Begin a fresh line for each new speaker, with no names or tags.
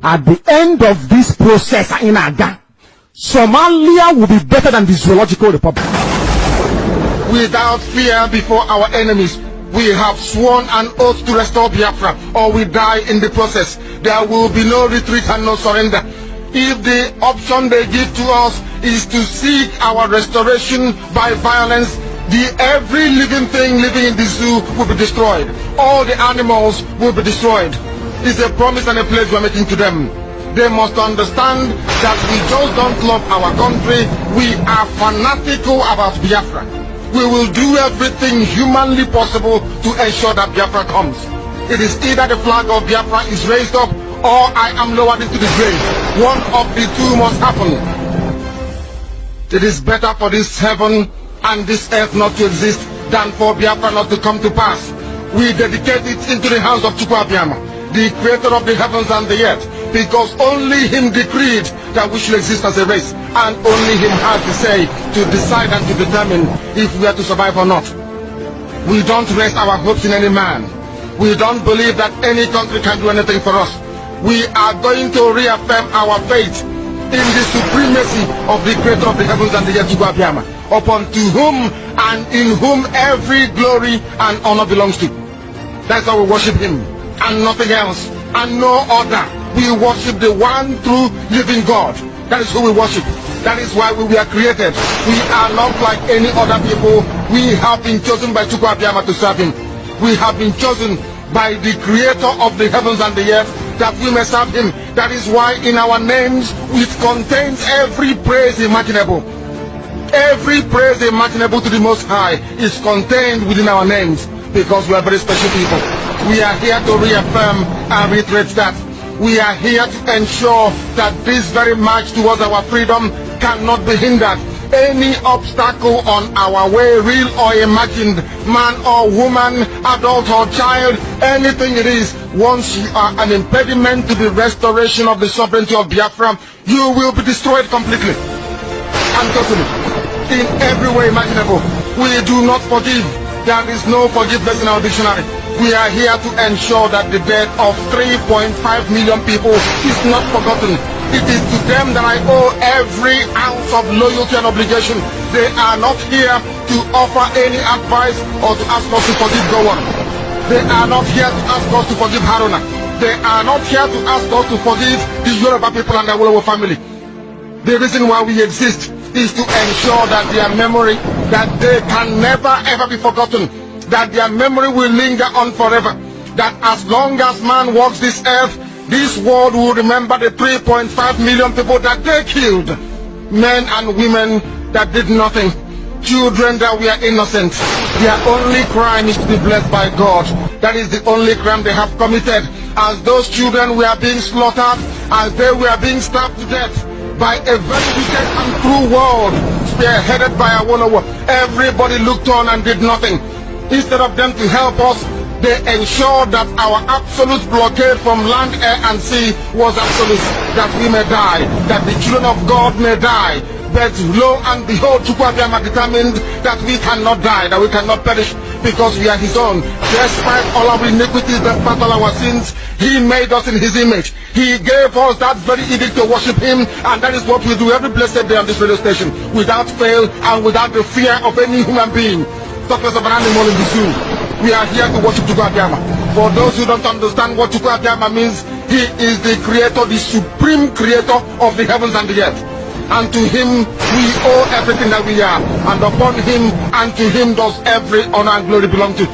At the end of this process in Aga, Somalia will be better than the Zoological Republic.
Without fear before our enemies, we have sworn an oath to restore Biafra, or we die in the process. There will be no retreat and no surrender. If the option they give to us is to seek our restoration by violence, every living thing living in the zoo will be destroyed. All the animals will be destroyed. It's a promise and a pledge we're making to them. They must understand that we just don't love our country. We are fanatical about Biafra. We will do everything humanly possible to ensure that Biafra comes. It is either the flag of Biafra is raised up or I am lowered into the grave. One of the two must happen. It is better for this heaven and this earth not to exist than for Biafra not to come to pass. We dedicate it into the hands of Chukwu Abiyama, the creator of the heavens and the earth, because only him decreed that we should exist as a race, and only him has the say to decide and to determine if we are to survive or not. We don't rest our hopes in any man. We don't believe that any country can do anything for us. We are going to reaffirm our faith in the supremacy of the creator of the heavens and the earth, Chukwu Abiyama, upon to whom and in whom every glory and honor belongs to. That's how we worship him, and nothing else, and no other. We worship the one true living God. That is who we worship. That is why we were created. We are not like any other people. We have been chosen by Chukwu Abiyama to serve him. We have been chosen by the creator of the heavens and the earth that we may serve him. That is why in our names it contains every praise imaginable. Every praise imaginable to the Most High is contained within our names, because we are very special people. We are here to reaffirm and reiterate that. We are here to ensure that this very march towards our freedom cannot be hindered. Any obstacle on our way, real or imagined, man or woman, adult or child, anything it is, once you are an impediment to the restoration of the sovereignty of Biafra, you will be destroyed completely and totally, in every way imaginable. We do not forgive. There is no forgiveness in our dictionary. We are here to ensure that the death of 3.5 million people is not forgotten. It is to them that I owe every ounce of loyalty and obligation. They are not here to offer any advice or to ask us to forgive Gowon. They are not here to ask us to forgive Haruna. They are not here to ask us to forgive the Yoruba people and the Wolowo family. The reason why we exist is to ensure that their memory, that they can never ever be forgotten, that their memory will linger on forever, that as long as man walks this earth, this world will remember the 3.5 million people that they killed, men and women that did nothing, children that were innocent. Their only crime is to be blessed by God. That is the only crime they have committed. As those children were being slaughtered, as they were being stabbed to death by a very wicked and cruel world, spearheaded by Awolowo, everybody looked on and did nothing. Instead of them to help us, they ensured that our absolute blockade from land, air and sea was absolute, that we may die, that the children of God may die. But lo and behold, Chukwu Abiyama determined that we cannot die, that we cannot perish, because we are his own. Despite all our iniquities, despite all our sins, he made us in his image. He gave us that very edict to worship him, and that is what we do every blessed day on this radio station, without fail and without the fear of any human being. Talk less of an animal in the zoo. We are here to worship Chukwu Abiyama. For those who don't understand what Chukwu Abiyama means, he is the creator, the supreme creator of the heavens and the earth. And to him we owe everything that we are. And upon him and to him does every honor and glory belong to.